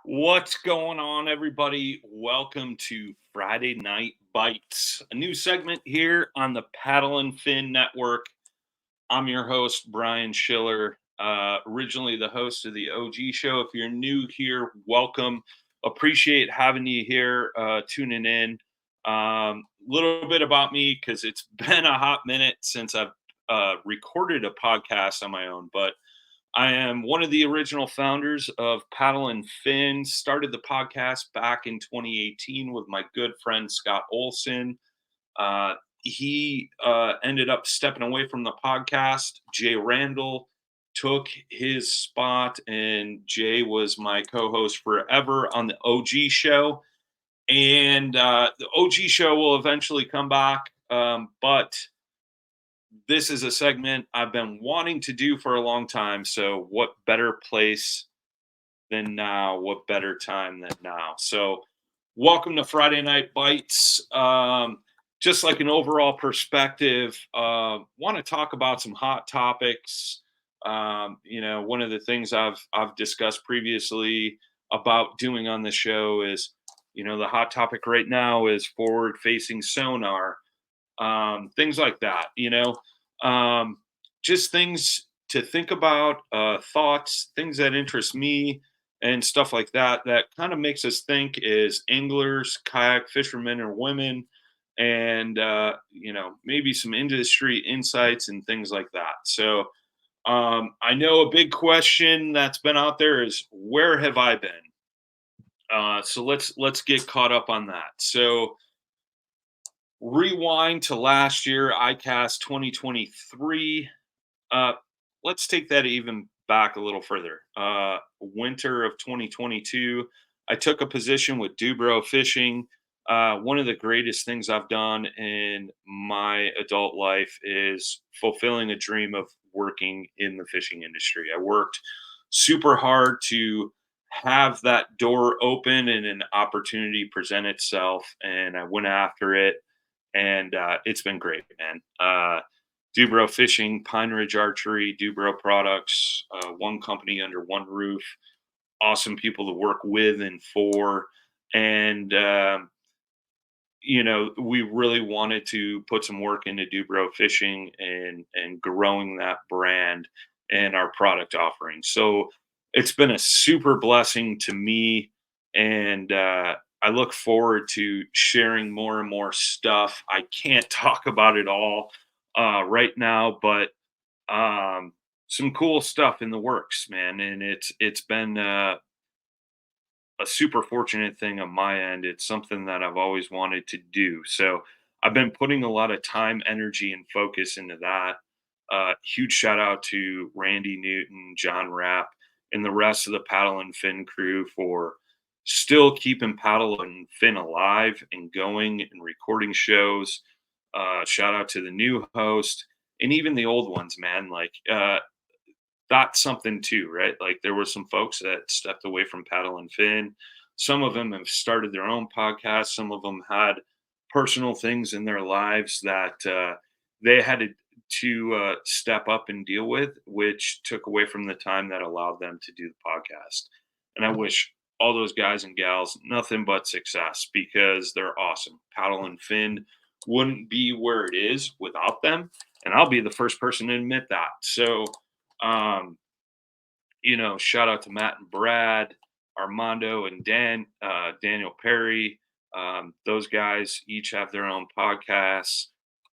What's going on, everybody? Welcome to Friday Night Bites, a new segment here on the Paddle and Fin Network. I'm your host, Brian Schiller, originally the host of the OG show. If you're new here, welcome. Appreciate having you here, tuning in. Little bit about me because it's been a hot minute since I've recorded a podcast on my own, but I am one of the original founders of Paddle and Fin. Started the podcast back in 2018 with my good friend Scott Olson. He ended up stepping away from the podcast. Jay Randall took his spot, and Jay was my co-host forever on the OG show. And the OG show will eventually come back, but this is a segment I've been wanting to do for a long time. So, what better place than now? What better time than now? So, welcome to Friday Night Bites. Just like an overall perspective, want to talk about some hot topics. One of the things I've discussed previously about doing on the show is, the hot topic right now is forward-facing sonar, things like that. Just things to think about, thoughts, things that interest me, and stuff like that. That kind of makes us think as anglers, kayak fishermen, or women, and maybe some industry insights and things like that. So, I know a big question that's been out there is where have I been? So let's get caught up on that. So rewind to last year, ICAST 2023. Uh, let's take that even back a little further. Winter of 2022, I took a position with DUBRO Fishing. One of the greatest things I've done in my adult life is fulfilling a dream of working in the fishing industry. I worked super hard to have that door open and an opportunity present itself, and I went after it, and it's been great, man. DUBRO Fishing, Pine Ridge Archery, DUBRO Products, one company under one roof, awesome people to work with and for. And, we really wanted to put some work into DUBRO Fishing and growing that brand and our product offering. So it's been a super blessing to me. And I look forward to sharing more and more stuff. I can't talk about it all right now, but some cool stuff in the works, man. And it's been a super fortunate thing on my end. It's something that I've always wanted to do. So I've been putting a lot of time, energy, and focus into that. Huge shout out to Randy Newton, John Rapp, and the rest of the Paddle and Fin crew for still keeping Paddle and Fin alive and going and recording shows. Shout out to the new host and even the old ones, man. That's something too, right? Like there were some folks that stepped away from Paddle and Fin. Some of them have started their own podcast. Some of them had personal things in their lives that they had to step up and deal with, which took away from the time that allowed them to do the podcast. And I wish all those guys and gals nothing but success because they're awesome. Paddle and Fin wouldn't be where it is without them. And I'll be the first person to admit that. So, um, shout out to Matt and Brad, Armando and Daniel Perry. Those guys each have their own podcasts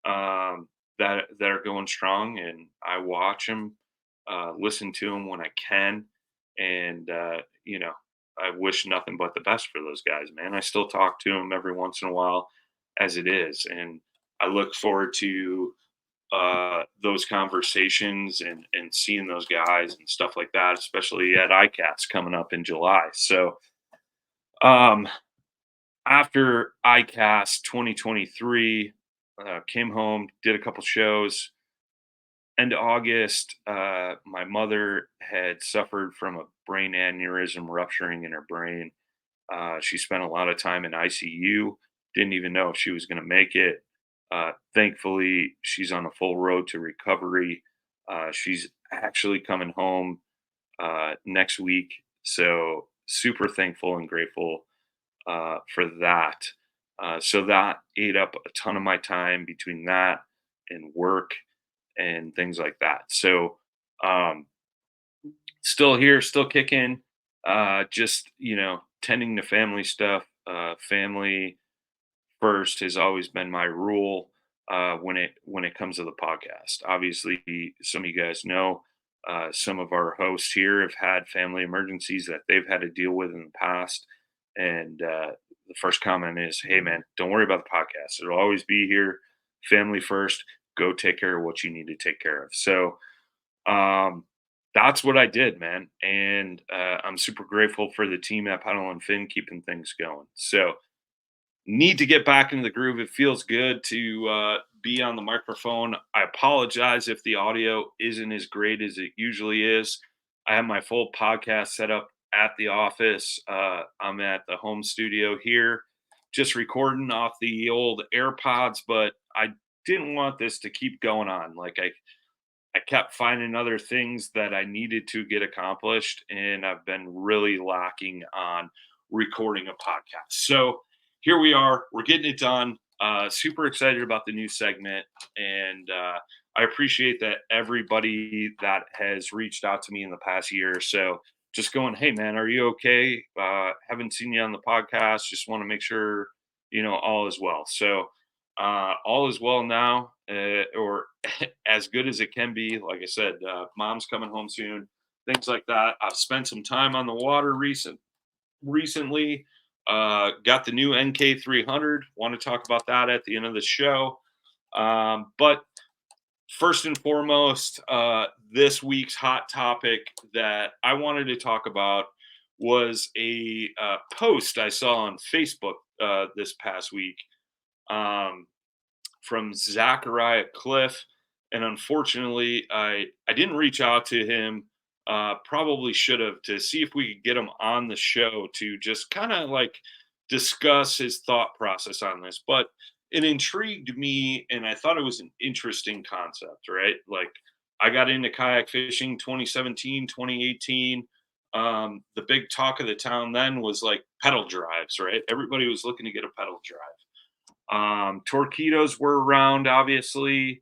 that are going strong, and I watch them, listen to them when I can, and I wish nothing but the best for those guys, man. I still talk to them every once in a while, as it is, and I look forward to those conversations and seeing those guys and stuff like that, especially at ICATS coming up in July. So um, after ICAST 2023, came home, did a couple shows. End of August, my mother had suffered from a brain aneurysm rupturing in her brain. She spent a lot of time in ICU. Didn't even know if she was going to make it. Thankfully, she's on a full road to recovery. She's actually coming home next week. So super thankful and grateful for that. So that ate up a ton of my time between that and work and things like that. So um, still here, still kicking, just, tending to family stuff. Family first has always been my rule when it comes to the podcast. Obviously, some of you guys know some of our hosts here have had family emergencies that they've had to deal with in the past, and the first comment is, "Hey, man, don't worry about the podcast. It'll always be here. Family first. Go take care of what you need to take care of." So um, that's what I did, man, and I'm super grateful for the team at Paddle and Fin keeping things going. So need to get back into the groove. It feels good to be on the microphone. I apologize if the audio isn't as great as it usually is. I have my full podcast set up at the office. I'm at the home studio here, just recording off the old AirPods, but I didn't want this to keep going on. Like I kept finding other things that I needed to get accomplished, and I've been really lacking on recording a podcast. So here we are. We're getting it done. Super excited about the new segment, and I appreciate that everybody that has reached out to me in the past year or so. Just going, hey man, are you okay? Haven't seen you on the podcast. Just want to make sure all is well. So all is well now, or as good as it can be. Like I said, mom's coming home soon, things like that. I've spent some time on the water recently. Got the new NK300. Want to talk about that at the end of the show. But first and foremost, this week's hot topic that I wanted to talk about was a post I saw on Facebook this past week. Um, from Zachariah Cliff, and unfortunately, I didn't reach out to him. Probably should have, to see if we could get him on the show to just kind of like discuss his thought process on this. But it intrigued me, and I thought it was an interesting concept. Right, like I got into kayak fishing 2017, 2018. The big talk of the town then was like pedal drives. Right, everybody was looking to get a pedal drive. Torpedoes were around, obviously.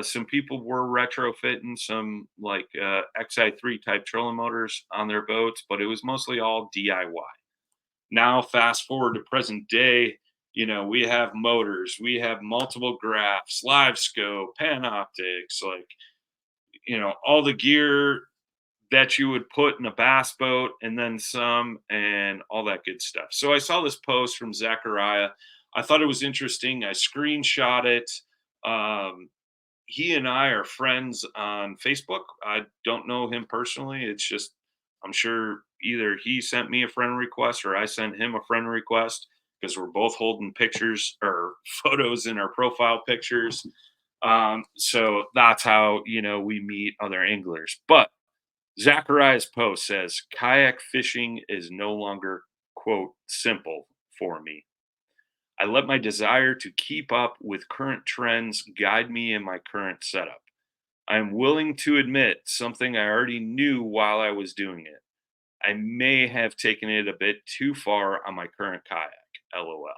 Some people were retrofitting some like XI3 type trolling motors on their boats, but it was mostly all DIY. Now, fast forward to present day, we have motors, we have multiple graphs, live scope, panoptics, like, all the gear that you would put in a bass boat and then some and all that good stuff. So I saw this post from Zachariah. I thought it was interesting. I screenshot it. Um, he and I are friends on Facebook. I don't know him personally. It's just, I'm sure either he sent me a friend request or I sent him a friend request because we're both holding pictures or photos in our profile pictures. So that's how, we meet other anglers. But Zachariah's post says, kayak fishing is no longer, quote, simple for me. I let my desire to keep up with current trends guide me in my current setup. I am willing to admit something I already knew while I was doing it. I may have taken it a bit too far on my current kayak. LOL.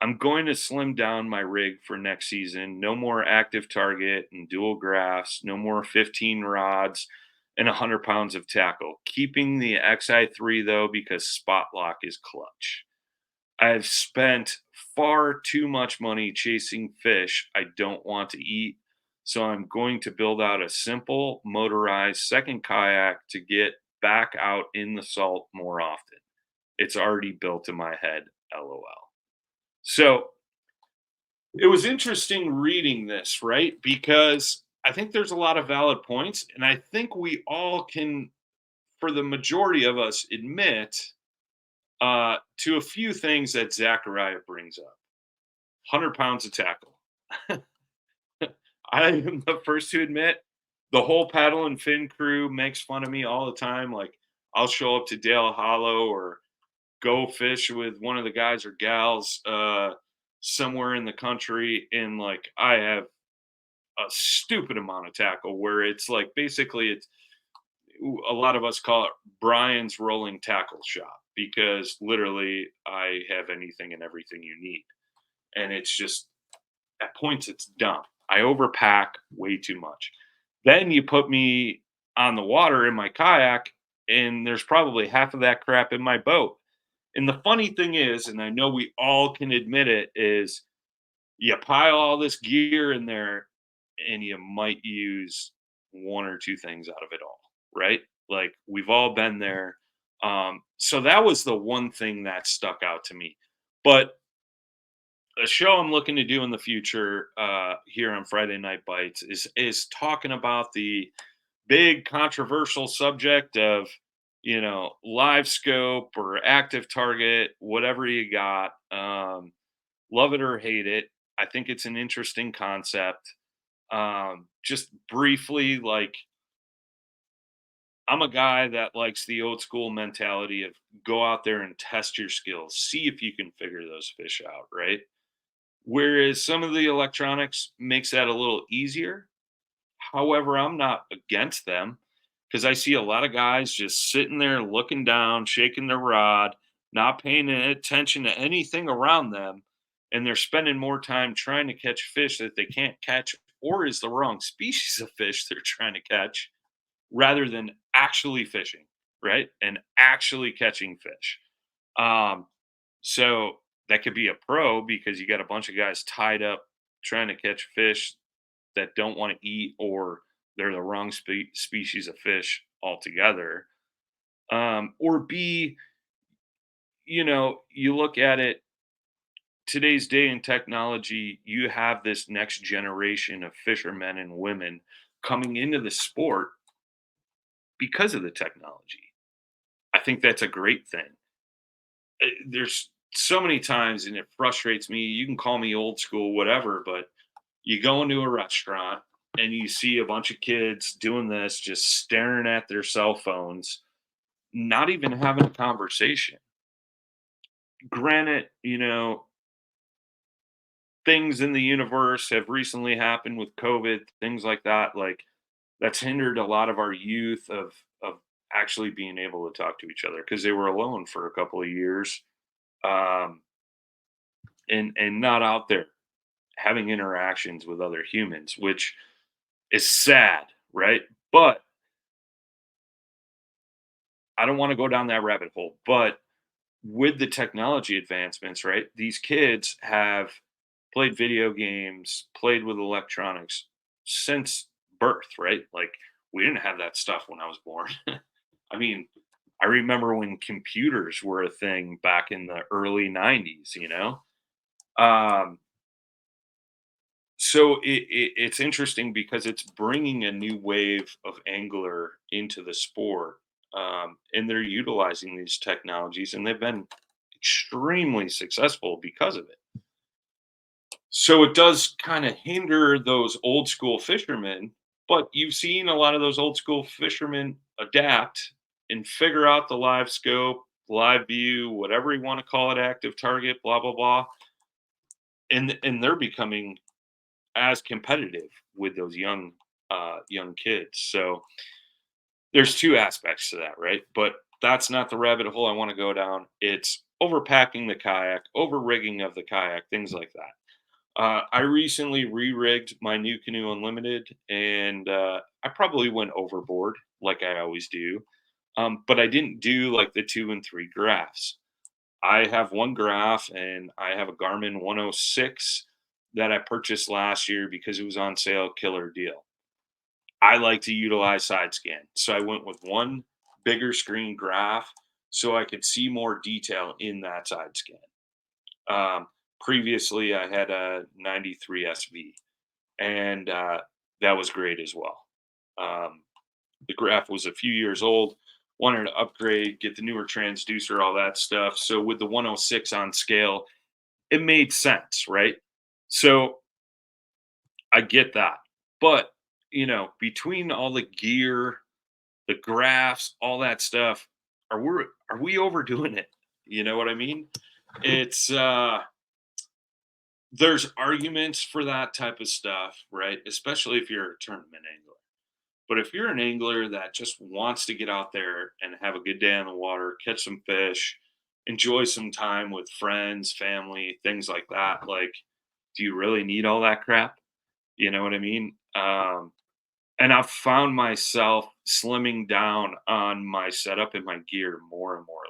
I'm going to slim down my rig for next season. No more active target and dual graphs, no more 15 rods and 100 pounds of tackle. Keeping the XI3 though, because spot lock is clutch. I've spent far too much money chasing fish I don't want to eat, so I'm going to build out a simple motorized second kayak to get back out in the salt more often. It's already built in my head. LOL. So it was interesting reading this, right? Because I think there's a lot of valid points, and I think we all can, for the majority of us, admit to a few things that Zachariah brings up. 100 pounds of tackle. I am the first to admit the whole paddle and fin crew makes fun of me all the time. Like, I'll show up to Dale Hollow or go fish with one of the guys or gals somewhere in the country, and like I have a stupid amount of tackle where it's like basically a lot of us call it Brian's rolling tackle shop because literally I have anything and everything you need. And it's just at points it's dumb. I overpack way too much. Then you put me on the water in my kayak, and there's probably half of that crap in my boat. And the funny thing is, and I know we all can admit it, is you pile all this gear in there and you might use one or two things out of it all, right? Like we've all been there. So that was the one thing that stuck out to me. But a show I'm looking to do in the future here on Friday Night Bites is talking about the big controversial subject of live scope or active target, whatever you got. Love it or hate it. I think it's an interesting concept. Just briefly, like I'm a guy that likes the old school mentality of go out there and test your skills, see if you can figure those fish out, right? Whereas some of the electronics makes that a little easier. However, I'm not against them because I see a lot of guys just sitting there looking down, shaking their rod, not paying attention to anything around them, and they're spending more time trying to catch fish that they can't catch or is the wrong species of fish they're trying to catch rather than actually fishing, right? And actually catching fish. Um, so that could be a pro because you got a bunch of guys tied up trying to catch fish that don't want to eat or they're the wrong species of fish altogether. Or B, you look at it today's day in technology, you have this next generation of fishermen and women coming into the sport because of the technology. I think that's a great thing. There's so many times, and it frustrates me. You can call me old school, whatever, but you go into a restaurant and you see a bunch of kids doing this, just staring at their cell phones, not even having a conversation. Granted, things in the universe have recently happened with COVID, things like that. Like that's hindered a lot of our youth of actually being able to talk to each other because they were alone for a couple of years, um, and not out there having interactions with other humans, which is sad, right? But I don't want to go down that rabbit hole. But with the technology advancements, right? These kids have played video games, played with electronics since birth, right? Like we didn't have that stuff when I was born. I mean, I remember when computers were a thing back in the early 90s. Um, so it's interesting because it's bringing a new wave of angler into the sport, and they're utilizing these technologies, and they've been extremely successful because of it. So it does kind of hinder those old school fishermen, but you've seen a lot of those old school fishermen adapt and figure out the live scope, live view, whatever you want to call it, active target, blah blah blah, and they're becoming as competitive with those young kids. So there's two aspects to that, right? But that's not the rabbit hole I want to go down. It's overpacking the kayak, over rigging of the kayak, things like that. I recently re-rigged my new canoe unlimited, and I probably went overboard like I always do. But I didn't do like the 2 and 3 graphs. I have one graph and I have a Garmin 106 that I purchased last year because it was on sale, killer deal. I like to utilize side scan. So I went with one bigger screen graph so I could see more detail in that side scan. Previously, I had a 93 SV, and that was great as well. Um, the graph was a few years old, wanted to upgrade, get the newer transducer, all that stuff. So with the 106 on scale, it made sense, right? So I get that. But, between all the gear, the graphs, all that stuff, are we overdoing it? You know what I mean? It's there's arguments for that type of stuff, right? Especially if you're a tournament angler. But if you're an angler that just wants to get out there and have a good day on the water, catch some fish, enjoy some time with friends, family, things like that, like, do you really need all that crap? You know what I mean? And I've found myself slimming down on my setup and my gear more and more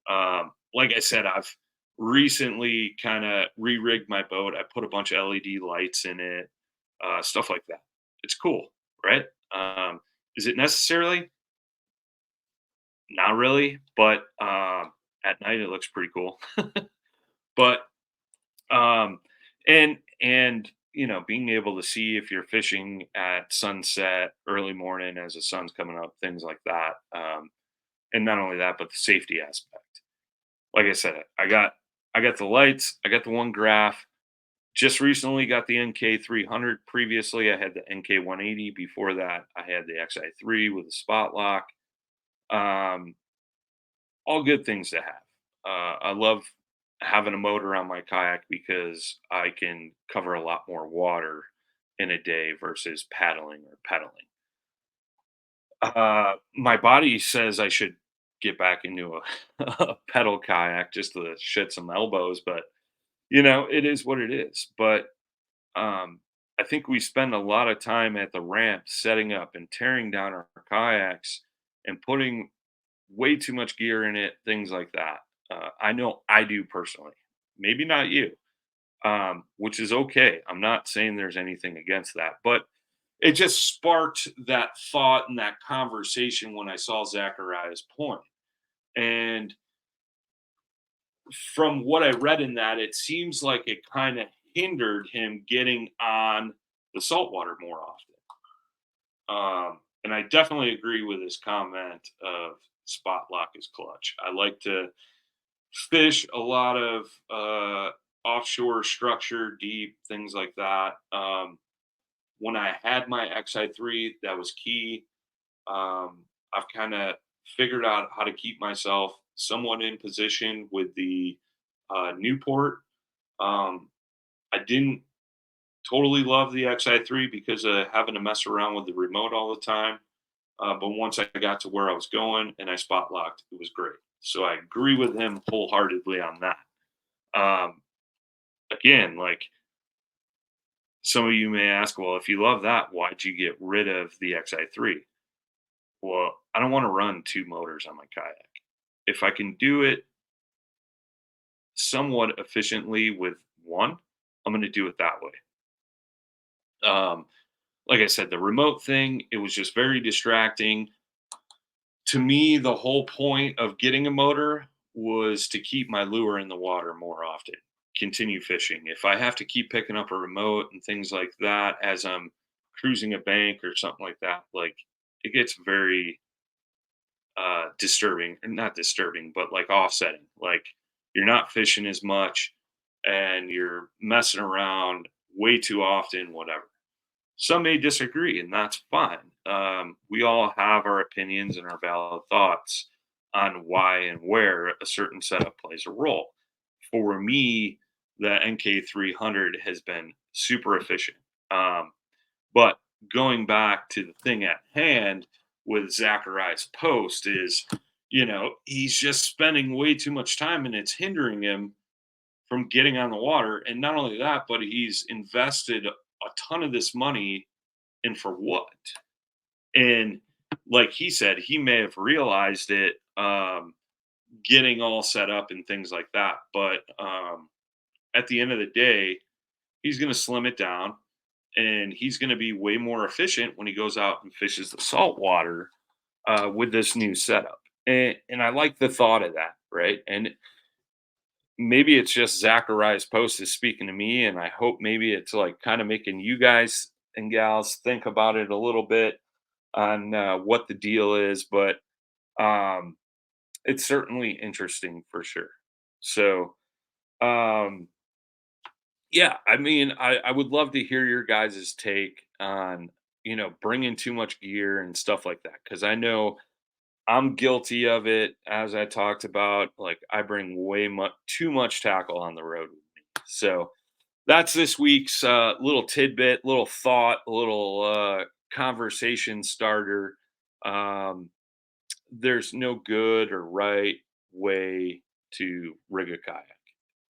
lately. Like I said, I've recently kind of re-rigged my boat. I put a bunch of LED lights in it, stuff like that. It's cool, right? Is it necessarily? Not really, but at night it looks pretty cool. But um, and being able to see if you're fishing at sunset, early morning as the sun's coming up, things like that. And not only that, but the safety aspect. Like I said, I got the lights, I got the one graph. Just recently got the NK 300. Previously, I had the NK 180. Before that, I had the XI3 with a spot lock. Um, all good things to have. I love having a motor on my kayak because I can cover a lot more water in a day versus paddling or pedaling. My body says I should get back into a pedal kayak just to shed some elbows, but it is what it is. But I think we spend a lot of time at the ramp setting up and tearing down our kayaks and putting way too much gear in it, things like that. I know I do personally, maybe not you, which is okay. I'm not saying there's anything against that, but it just sparked that thought and that conversation when I saw Zachariah's point. And from what I read in that, it seems like it kind of hindered him getting on the saltwater more often. And I definitely agree with his comment of spot lock is clutch. I like to fish a lot of offshore structure, deep things like that. When I had my XI3, that was key. I've kind of figured out how to keep myself somewhat in position with the Newport. Um, I didn't totally love the XI3 because of having to mess around with the remote all the time. But once I got to where I was going and I spot locked, it was great. So I agree with him wholeheartedly on that. Um, Again, like, some of you may ask, well, if you love that, why'd you get rid of the XI3? Well, I don't want to run two motors on my kayak. If I can do it somewhat efficiently with one, I'm going to do it that way. Um, like I said, the remote thing, it was just very distracting. To me, the whole point of getting a motor was to keep my lure in the water more often, continue fishing. If I have to keep picking up a remote and things like that as I'm cruising a bank or something like that, like, it gets very disturbing, or not disturbing, but like offsetting. Like, you're not fishing as much and you're messing around way too often, whatever. Some may disagree, and that's fine. We all have our opinions and our valid thoughts on why and where a certain setup plays a role. For me, the NK 300 has been super efficient. But going back to the thing at hand with Zachariah's post is, he's just spending way too much time and it's hindering him from getting on the water. And not only that, but he's invested a ton of this money in for what? And like he said, he may have realized it getting all set up and things like that. But at the end of the day, he's going to slim it down and he's going to be way more efficient when he goes out and fishes the salt water with this new setup. And I like the thought of that, right? And maybe it's just Zachariah's post is speaking to me, and I hope maybe it's like kind of making you guys and gals think about it a little bit on what the deal is. But um, it's certainly interesting for sure. So, um, yeah, I mean, I would love to hear your guys' take on, bringing too much gear and stuff like that. Cause I know I'm guilty of it. As I talked about, like, I bring way much too much tackle on the road with me. So that's this week's little tidbit, little thought, little conversation starter. Um, there's no good or right way to rig a kayak,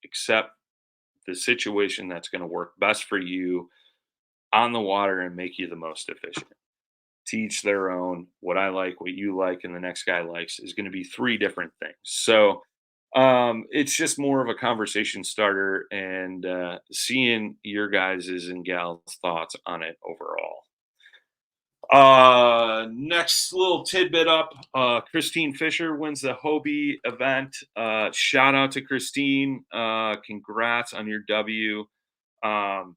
except the situation that's going to work best for you on the water and make you the most efficient. Teach their own. What I like, what you like, and the next guy likes is going to be three different things. So it's just more of a conversation starter and seeing your guys's and gals' thoughts on it overall. Next little tidbit up. Kristine Fisher wins the Hobie event. Shout out to Kristine. Congrats on your W. Um,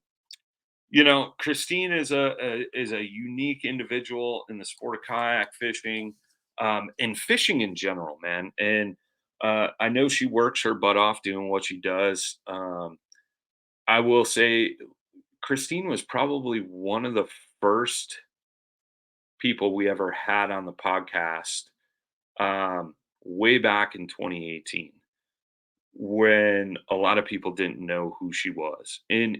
Kristine is a unique individual in the sport of kayak fishing, and fishing in general, man. And I know she works her butt off doing what she does. I will say, Kristine was probably one of the first people we ever had on the podcast, way back in 2018, when a lot of people didn't know who she was. And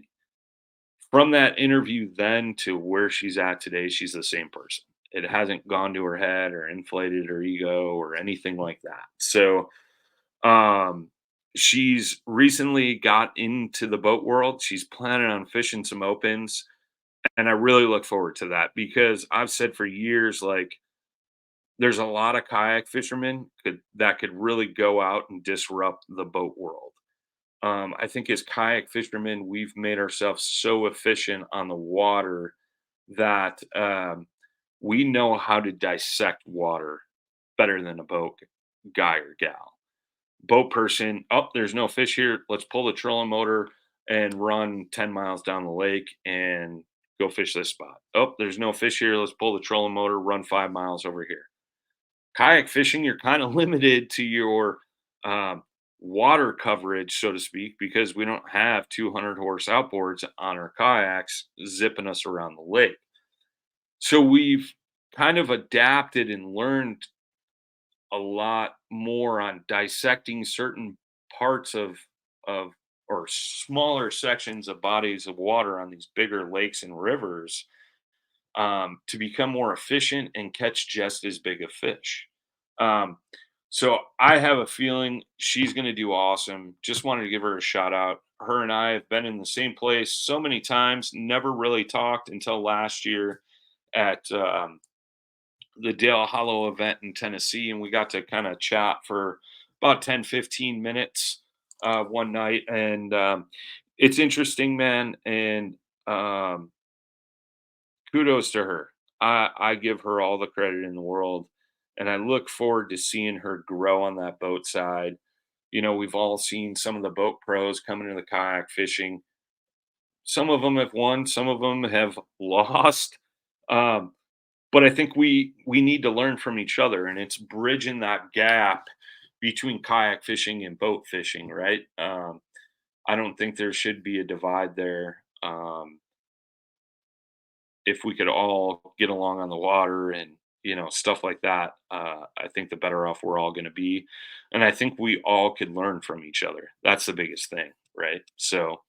from that interview then to where she's at today, she's the same person. It hasn't gone to her head or inflated her ego or anything like that. So, um, she's recently got into the boat world. She's planning on fishing some opens, and I really look forward to that because I've said for years, like, there's a lot of kayak fishermen that could really go out and disrupt the boat world. I think as kayak fishermen, we've made ourselves so efficient on the water that we know how to dissect water better than a boat guy or gal. Boat person, oh, there's no fish here. Let's pull the trolling motor and run 10 miles down the lake and go fish this spot. Oh, there's no fish here. Let's pull the trolling motor, run 5 miles over here. Kayak fishing, you're kind of limited to your um, water coverage, so to speak, because we don't have 200 horse outboards on our kayaks zipping us around the lake. So we've kind of adapted and learned a lot more on dissecting certain parts of or smaller sections of bodies of water on these bigger lakes and rivers, to become more efficient and catch just as big a fish. Um, so I have a feeling she's going to do awesome. Just wanted to give her a shout out. Her and I have been in the same place so many times, never really talked until last year at the Dale Hollow event in Tennessee. And we got to kind of chat for about 10, 15 minutes one night. And it's interesting, man. And kudos to her. I give her all the credit in the world, and I look forward to seeing her grow on that boat side. We've all seen some of the boat pros coming into the kayak fishing. Some of them have won, some of them have lost. Um, but I think we need to learn from each other, and it's bridging that gap between kayak fishing and boat fishing, right? I don't think there should be a divide there. If we could all get along on the water and stuff like that, I think the better off we're all going to be, and I think we all could learn from each other. That's the biggest thing, right? So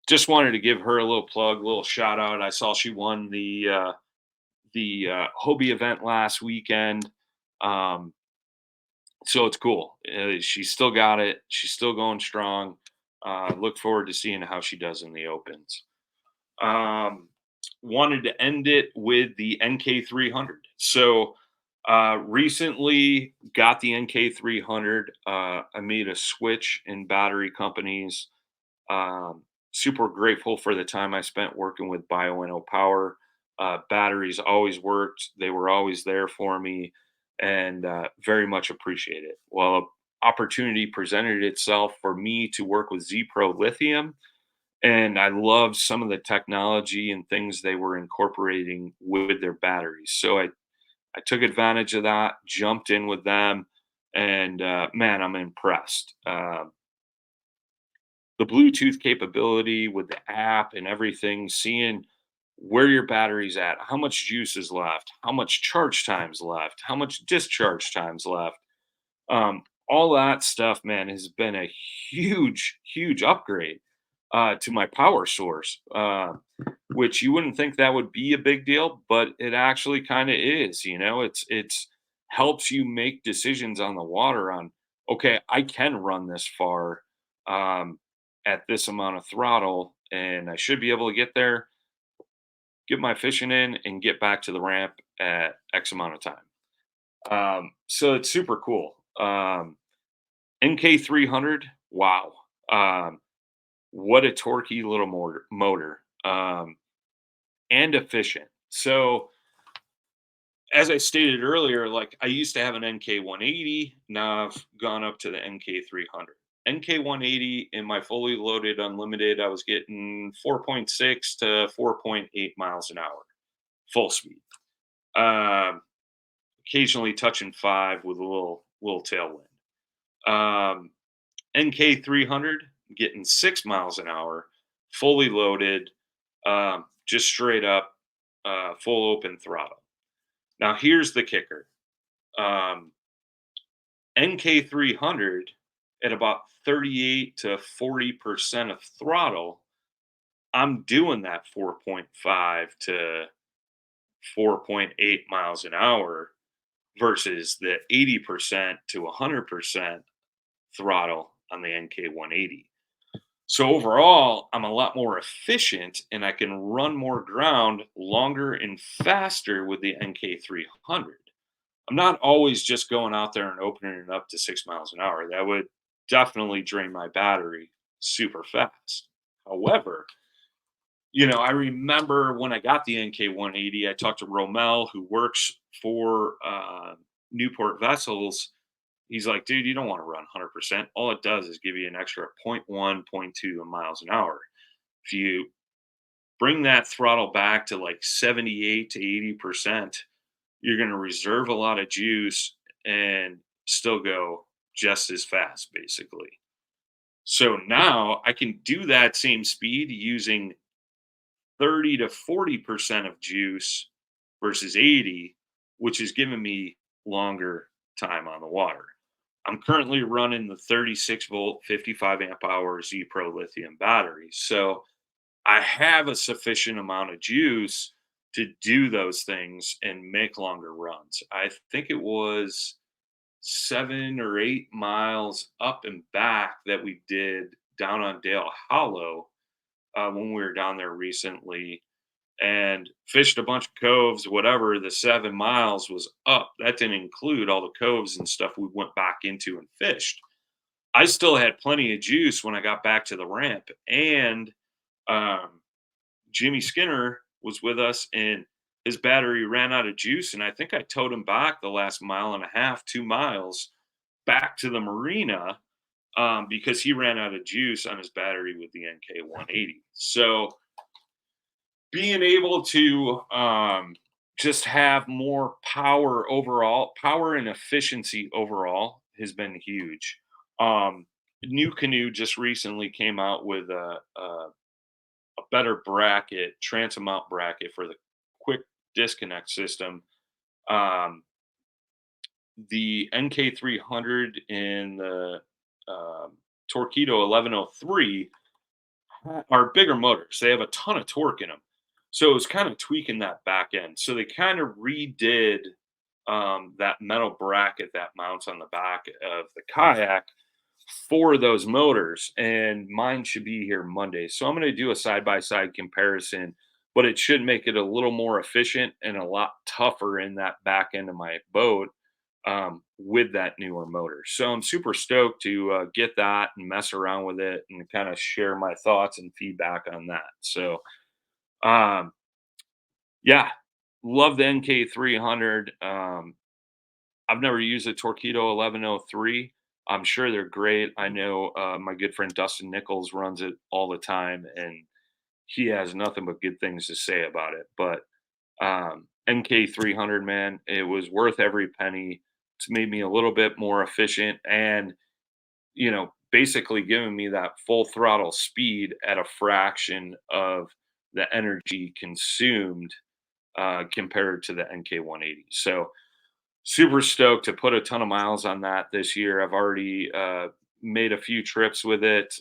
just wanted to give her a little plug, a little shout out. I saw she won the Hobie event last weekend. um so it's cool. She's still got it, she's still going strong. Look forward to seeing how she does in the opens. um, Wanted to end it with the NK300. So recently got the NK300. I made a switch in battery companies. Super grateful for the time I spent working with Bioenno Power. Batteries always worked. They were always there for me, and very much appreciate it. Well, opportunity presented itself for me to work with ZPro Lithium, and I loved some of the technology and things they were incorporating with their batteries. So I took advantage of that, jumped in with them, and man, I'm impressed. The Bluetooth capability with the app and everything, seeing where your battery's at, how much juice is left, how much charge time's left, how much discharge time's left. All that stuff, man, has been a huge, huge upgrade. to my power source, which you wouldn't think that would be a big deal, but it actually kind of is. It's helps you make decisions on the water on, okay, I can run this far um, at this amount of throttle, and I should be able to get there, get my fishing in, and get back to the ramp at X amount of time. So it's super cool. NK300, wow. Um, what a torquey little motor, and efficient. So, as I stated earlier, like I used to have an NK180. Now I've gone up to the NK300. NK180 in my fully loaded unlimited, I was getting 4.6 to 4.8 miles an hour, full speed. Um, Occasionally touching five with a little tailwind. NK300 getting 6 miles an hour, fully loaded, just straight up, full open throttle. Now here's the kicker. Um, NK300 at about 38 to 40% of throttle, I'm doing that 4.5 to 4.8 miles an hour versus the 80% to 100% throttle on the NK180. So overall, I'm a lot more efficient and I can run more ground longer and faster with the NK300. I'm not always just going out there and opening it up to 6 miles an hour. That would definitely drain my battery super fast. However, I remember when I got the NK180, I talked to Romel, who works for Newport Vessels. He's like, dude, you don't want to run 100%. All it does is give you an extra point 0.1, point 0.2 miles an hour. If you bring that throttle back to like 78 to 80%, you're going to reserve a lot of juice and still go just as fast, basically. So now I can do that same speed using 30 to 40% of juice versus 80, which is giving me longer time on the water. I'm currently running the 36 volt, 55 amp hour ZPro Lithium batteries. So I have a sufficient amount of juice to do those things and make longer runs. I think it was 7 or 8 miles up and back that we did down on Dale Hollow when we were down there recently and fished a bunch of coves, whatever. The 7 miles was up. That didn't include all the coves and stuff we went back into and fished. I still had plenty of juice when I got back to the ramp. And um, Jimmy Skinner was with us and his battery ran out of juice. And I think I towed him back the last mile and a half, 2 miles back to the marina because he ran out of juice on his battery with the NK180. So being able to just have more power overall, power and efficiency overall has been huge. New Canoe just recently came out with a better bracket, transom mount bracket for the quick disconnect system. Um, the NK300 and the Torpedo 1103 are bigger motors. They have a ton of torque in them. So it was kind of tweaking that back end. So they kind of redid that metal bracket that mounts on the back of the kayak for those motors. And mine should be here Monday. So I'm going to do a side by side comparison, but it should make it a little more efficient and a lot tougher in that back end of my boat with that newer motor. So I'm super stoked to get that and mess around with it and kind of share my thoughts and feedback on that. So, um, yeah, love the NK300. I've never used a Torpedo 1103. I'm sure they're great. I know my good friend Dustin Nichols runs it all the time, and he has nothing but good things to say about it. But NK300, man, it was worth every penny. It's made me a little bit more efficient and, basically giving me that full throttle speed at a fraction of the energy consumed compared to the NK180. So super stoked to put a ton of miles on that this year. I've already made a few trips with it,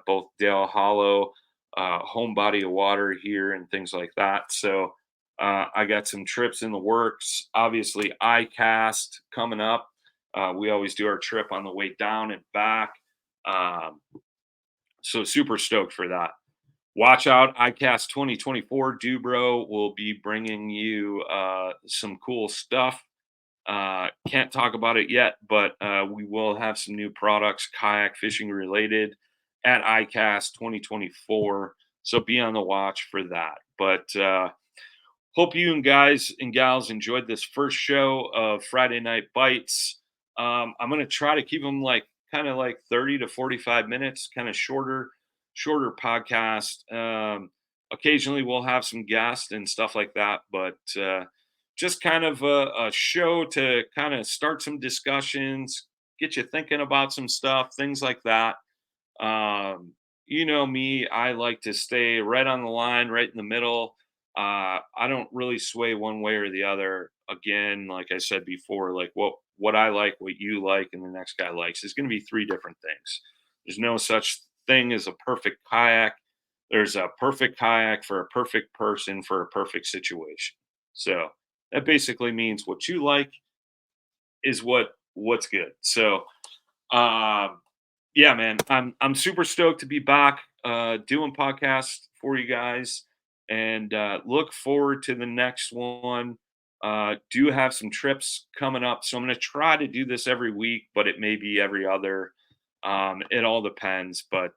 both Dale Hollow, home body of water here, and things like that. So I got some trips in the works. Obviously, iCast coming up. We always do our trip on the way down and back. Um, so super stoked for that. Watch out, iCast 2024. DUBRO will be bringing you some cool stuff. Can't talk about it yet, but we will have some new products, kayak fishing related, at iCast 2024. So be on the watch for that. But hope you and guys and gals enjoyed this first show of Friday Night Bites. I'm gonna try to keep them like kind of like 30 to 45 minutes, kind of shorter podcast. Occasionally we'll have some guests and stuff like that, but just kind of a show to kind of start some discussions, get you thinking about some stuff, things like that. Um, you know me, I like to stay right on the line, right in the middle. I don't really sway one way or the other. Again, like I said before, like what I like, what you like, and the next guy likes is going to be three different things. There's no such thing as a perfect kayak. There's a perfect kayak for a perfect person for a perfect situation. So that basically means what you like is what's good. So um yeah, man, I'm super stoked to be back doing podcasts for you guys, and look forward to the next one. Do have some trips coming up, so I'm going to try to do this every week, but it may be every other. It all depends, but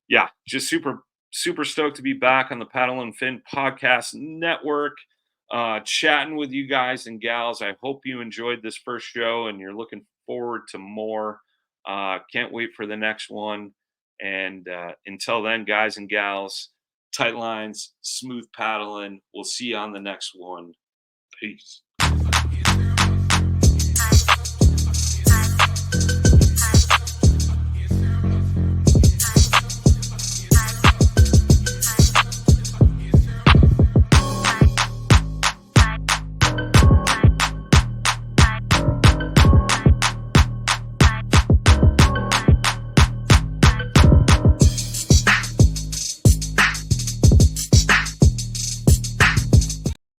yeah, just super stoked to be back on the Paddle and Fin Podcast Network. Chatting with you guys and gals. I hope you enjoyed this first show and you're looking forward to more. Can't wait for the next one. And until then, guys and gals, tight lines, smooth paddling. We'll see you on the next one. Peace.